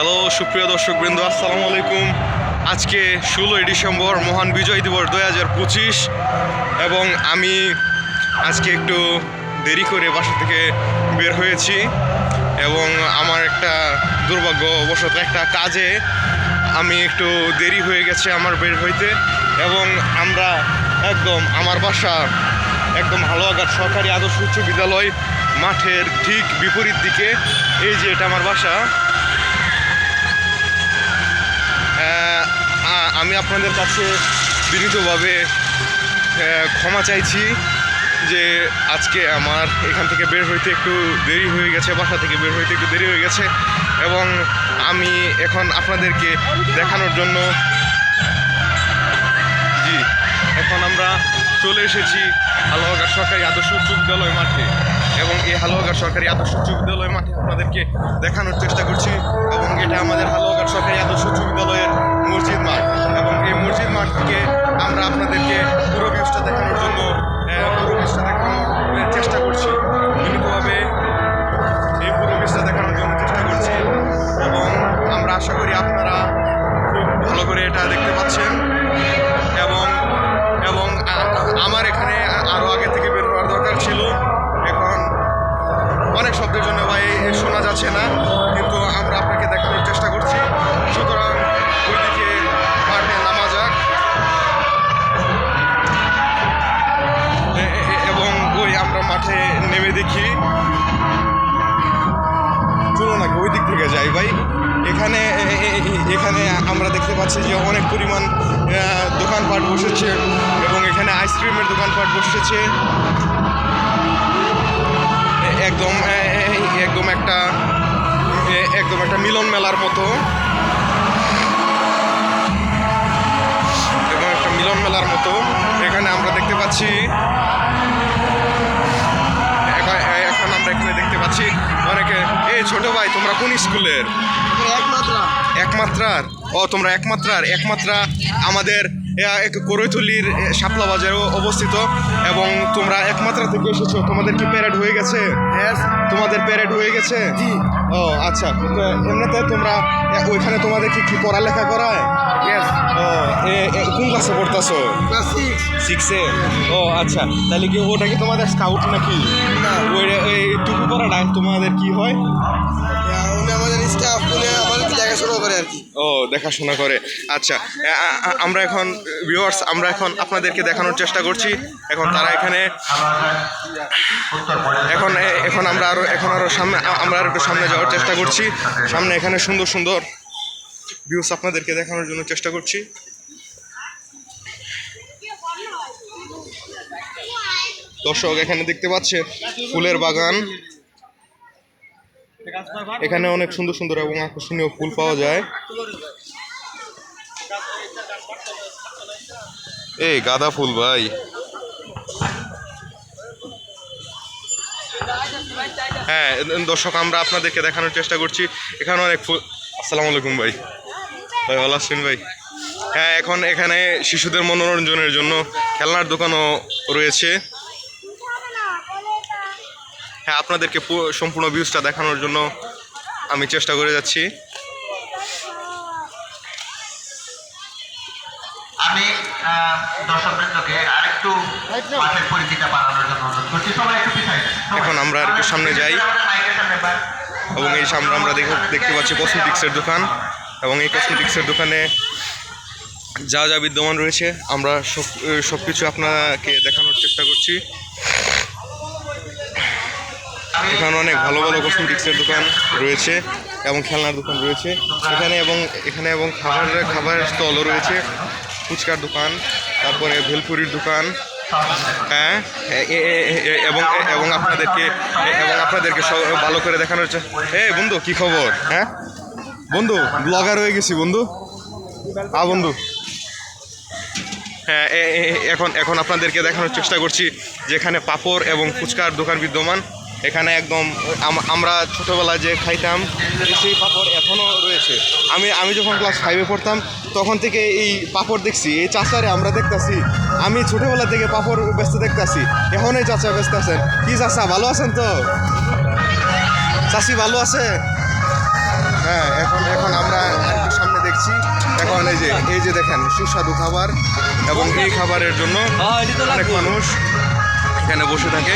Hello সুপ্রিয় দর্শকবৃন্দ, আসসালামু আলাইকুম। আজকে 16ই ডিসেম্বর, মহান বিজয় দিবস 2025, এবং আমি আজকে একটু দেরি করে বাসা থেকে বের হয়েছি এবং আমার একটা দুর্ভাগ্যবশত একটা কাজে আমি একটু দেরি হয়ে গেছে আমার বের হইতে। এবং আমরা আমার বাসা একদম হালুয়াঘাট সরকারি আদর্শ উচ্চ বিদ্যালয় মাঠের ঠিক বিপরীত দিকে। এই যে এটা আমার বাসা। আমি আপনাদের কাছে বিনীতভাবে ক্ষমা চাইছি যে আজকে আমার এখান থেকে বের হইতে একটু দেরি হয়ে গেছে, বাসা থেকে বের হইতে একটু দেরি হয়ে গেছে। এবং আমি এখন আপনাদেরকে দেখানোর জন্য এখন আমরা চলে এসেছি হালুয়াঘাট সরকারি আদর্শ উচ্চ বিদ্যালয় মাঠে। এবং এই হালুয়াঘাট সরকারি আদর্শ উচ্চ বিদ্যালয় মাঠে আপনাদেরকে দেখানোর চেষ্টা করছি। এবং এটা আমাদের হালুয়াঘাট সরকারি আদর্শ উচ্চ বিদ্যালয়ের মসজিদ মাঠ। এবং এই মসজিদ মাঠ থেকে আমরা আপনাদেরকে পুরো ভিউজটা দেখানোর চেষ্টা করছি, বিনীতভাবে এই পুরো ভিউজটা দেখানোর জন্য চেষ্টা করছি। এবং আমরা আশা করি আপনারা খুব ভালো করে এটা দেখতে পাচ্ছেন। এবং আমার এখানে আরও আগে থেকে বের হওয়ার দরকার ছিল। এখন অনেক শব্দের জন্য ভাই শোনা যাচ্ছে না, কিন্তু আমরা আপনাকে দেখানোর চেষ্টা করছি। সুতরাং ওইদিকে মাঠে নামা যাক এবং আমরা মাঠে নেমে দেখি। চলো নাকি ওই দিক থেকে যাই ভাই। এখানে আমরা দেখতে পাচ্ছি যে অনেক পরিমাণ দোকানপাট বসেছে এবং এখানে আইসক্রিমের দোকানপাট বসেছে। একদম একটা মিলন মেলার মতো, এখানে আমরা দেখতে পাচ্ছি। এখন আমরা এখানে দেখতে পাচ্ছি অনেকে। এই ছোট ভাই, তোমরা কোন স্কুলের? একমাত্রার। ও, তোমরা একমাত্রা আমাদের করৈতলির শাপলা বাজারে অবস্থিত। এবং তোমরা একমাত্রা থেকে এসেছো। তোমাদের কি প্যারেড হয়ে গেছে? তোমাদের প্যারেড হয়ে গেছে? ও আচ্ছা। এমনিতে তোমরা ওইখানে তোমাদের কি পড়ালেখা করায়? ও, কোন ক্লাসে পড়তেছো? ক্লাস 6-এ। ও আচ্ছা, তাহলে কি ওটা কি তোমাদের স্কাউট নাকি? ওই টুকু পড়াটা তোমাদের কি হয়? আমাদের স্টাফ আমাদের দেখাশোনা করে আর কি। ও, দেখাশোনা করে। আচ্ছা, আমরা এখন ভিউয়ার্স, আমরা এখন আপনাদেরকে দেখানোর চেষ্টা করছি। এখন তারা এখানে এখন আমরা আরো সামনে, আমরা একটু সামনে যাওয়ার চেষ্টা করছি। সামনে এখানে সুন্দর সুন্দর ভিউস আপনাদেরকে দেখানোর জন্য চেষ্টা করছি। দর্শক, এখানে দেখতে পাচ্ছেন ফুলের বাগান। এখানে অনেক সুন্দর সুন্দর এবং আকর্ষণীয় ফুল পাওয়া যায়। এই গাঁদা ফুল ভাই। হ্যাঁ দর্শক, আমরা আপনাদেরকে দেখানোর চেষ্টা করছি। এখানে অনেক ফুল। আসসালামু আলাইকুম ভাই। ভালো আছেন ভাই? হ্যাঁ, এখন এখানে শিশুদের মনোরঞ্জনের জন্য খেলনার দোকানও রয়েছে। হ্যাঁ, আপনাদেরকে সম্পূর্ণ ভিউজটা দেখানোর জন্য আমি চেষ্টা করে যাচ্ছি। আমি দর্শকবৃন্দকে আরেকটু মাঠের পরিধিটা বাড়ানোর জন্য অনুরোধ করছি। সবাই একটু পিছাই। এখন আমরা আরেকটু সামনে যাই এবং এই সামনে আমরা দেখতে পাচ্ছি কসমেটিক্সের দোকান। এবং এই কসমেটিক্সের দোকানে যা যা বিদ্যমান রয়েছে আমরা সব কিছু আপনাকে দেখানোর চেষ্টা করছি। এখানে অনেক ভালো ভালো কসমেটিক্সের দোকান রয়েছে এবং খেলনার দোকান রয়েছে এখানে এবং খাবারের স্টলও রয়েছে। ফুচকার দোকান, তারপরে ভেলপুরির দোকান। হ্যাঁ, এবং আপনাদেরকে ভালো করে দেখানোর চেষ্টা। এই বন্ধু, কি খবর? হ্যাঁ বন্ধু, ব্লগার হয়ে গেছি বন্ধু। বন্ধু, হ্যাঁ, এখন আপনাদেরকে দেখানোর চেষ্টা করছি যেখানে পাঁপড় এবং ফুচকার দোকান বিদ্যমান। এখানে আমরা ছোটোবেলায় যে খাইতাম সেই পাঁপড় এখনও রয়েছে। আমি যখন ক্লাস 5-এ পড়তাম তখন থেকে এই পাঁপড় দেখছি। এই চাচারে আমরা দেখতেছি, আমি ছোটোবেলা থেকে পাঁপড় বেচতে দেখতেছি। এখন এই চাচা বেচতেছেন। কি চাচা, ভালো আছেন তো? চাচি ভালো আছে? হ্যাঁ, এখন এখন আমরা একটু সামনে দেখছি। এখন এই যে দেখেন সুস্বাদু খাবার, এবং এই খাবারের জন্য অনেক মানুষ এখানে বসে থাকে।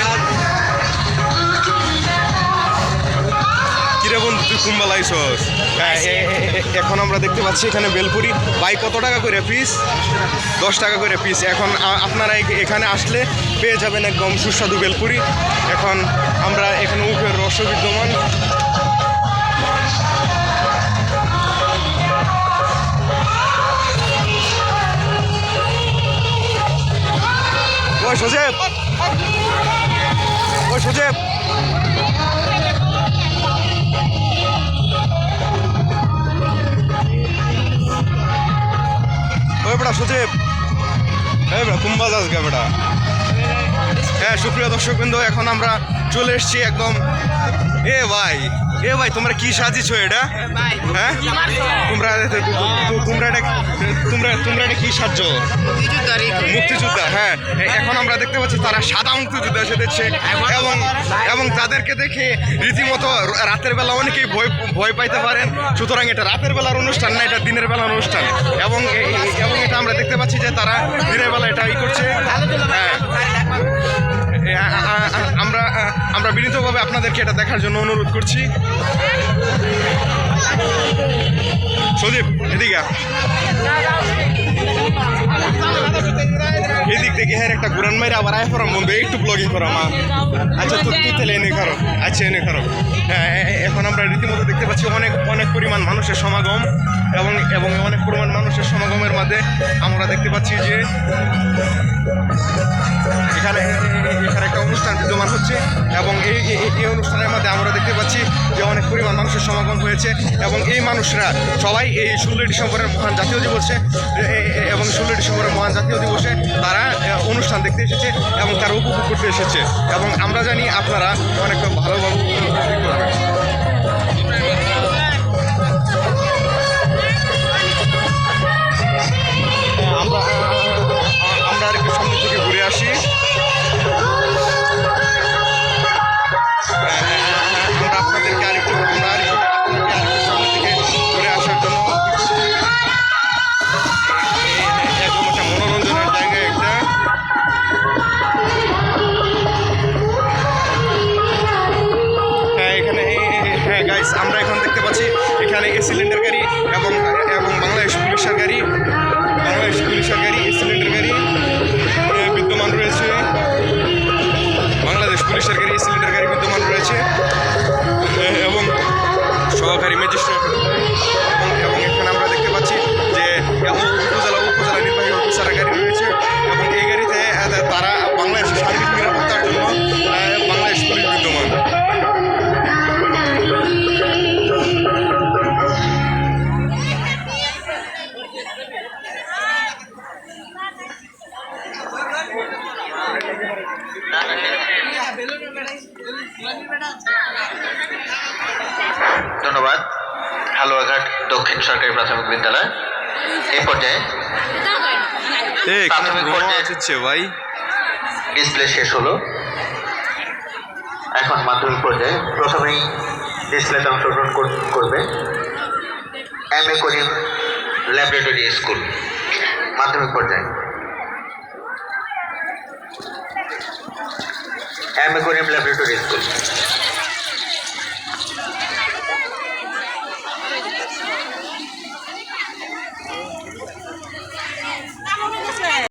কিরে বন্ধু, তুই কুম্বা লাইছস? হ্যাঁ, এখন আমরা দেখতে পাচ্ছি এখানে বেলপুরি। ভাই কত টাকা করে পিস? 10 টাকা করে পিস। এখন আপনারা এখানে আসলে পেয়ে যাবেন একদম সুস্বাদু বেলপুরি। এখন আমরা এখানে উখের রস বিদ্যমান। ওই সজেব, ওই সজেব, ওই বেটা সজেব, এই বেটা কুম্বা যাস গা বেটা। হ্যাঁ, সুপ্রিয় দর্শকবৃন্দ, এখন আমরা চলে এসেছি একদম। এ ভাই তোমরা কি সাজিছো এটা? হ্যাঁ, তোমরা এটা কি সাজছো? মুক্তিযোদ্ধা। হ্যাঁ, এখন আমরা দেখতে পাচ্ছি তারা সাদা মুক্তিযোদ্ধা এসেছে, এবং তাদেরকে দেখে রীতিমতো রাতের বেলা অনেকেই ভয় পাইতে পারেন। সুতরাং এটা রাতের বেলার অনুষ্ঠান না, এটা দিনের বেলার অনুষ্ঠান। এবং এটা আমরা দেখতে পাচ্ছি যে তারা দিনের বেলা এটা করছে। হ্যাঁ, আমরা বিনীতভাবে আপনাদেরকে এটা দেখার জন্য অনুরোধ করছি। সজীব, এদিকে এদিক থেকে হ্যাঁ একটা ঘুরান মাইরে আবার আয় ফরাম বন্ধু, একটু ব্লগিং করো মা। আচ্ছা, তুই তাহলে এনে করো। আচ্ছা, এনে করো। হ্যাঁ, এখন আমরা রীতিমতো দেখতে পাচ্ছি অনেক পরিমাণ মানুষের সমাগম, এবং অনেক পরিমাণ মানুষের সমাগমের মধ্যে আমরা দেখতে পাচ্ছি যে এখানে একটা অনুষ্ঠান বিদ্যমান হচ্ছে, এবং এই অনুষ্ঠানের মধ্যে আমরা দেখতে পাচ্ছি যে অনেক পরিমাণ মানুষের সমাগম হয়েছে, এবং এই মানুষরা সবাই এই 16 ডিসেম্বরের মহান জাতীয় দিবসে এবং 16 ডিসেম্বরের মহান জাতীয় দিবসে তারা অনুষ্ঠান দেখতে এসেছে এবং তারা উপভোগ করতে এসেছে, এবং আমরা জানি আপনারা অনেক ভালোভাবে উপভোগ করবেন। আমরা আরেকটু সামনে থেকে ঘুরে আসি। আমরা আপনাদেরকে আরেকটু সামনে থেকে ঘুরে আসার জন্য একদম একটা মনোরঞ্জনের জায়গা একটা। হ্যাঁ, এখানে গাইস, আমরা এখন দেখতে পাচ্ছি এখানে সিলিন্ডার গাড়ি এবং বাংলাদেশ পুলিশের গাড়ি, সিলিন্ডার গাড়ি বিদ্যমান রয়েছে। বাংলাদেশ পুলিশের গাড়ি, সিলিন্ডার গাড়ি বিদ্যমান রয়েছে, এবং সহকারী ম্যাজিস্ট্রেট, এবং এখানে আমরা দেখতে পাচ্ছি যে উপজেলা নির্বাহী অফিসারের গাড়ি রয়েছে, এবং এই গাড়িতে তারা বাংলাদেশের সার্বিক নিরাপত্তার জন্য বাংলাদেশ পুলিশ বিদ্যমান। ধন্যবাদ। হালুয়াঘাট দক্ষিণ সরকারি প্রাথমিক বিদ্যালয় এই পর্যায়ে প্রাথমিক পর্যায়ে ভাই ডিসপ্লে শেষ হলো। এখন মাধ্যমিক পর্যায়ে প্রথমেই ডিসপ্লেতে অংশগ্রহণ করবে এম.এ. করিম ল্যাবরেটরি স্কুল, মাধ্যমিক পর্যায়ে এম.এ. করিম ল্যাবরেটরি স্কুল।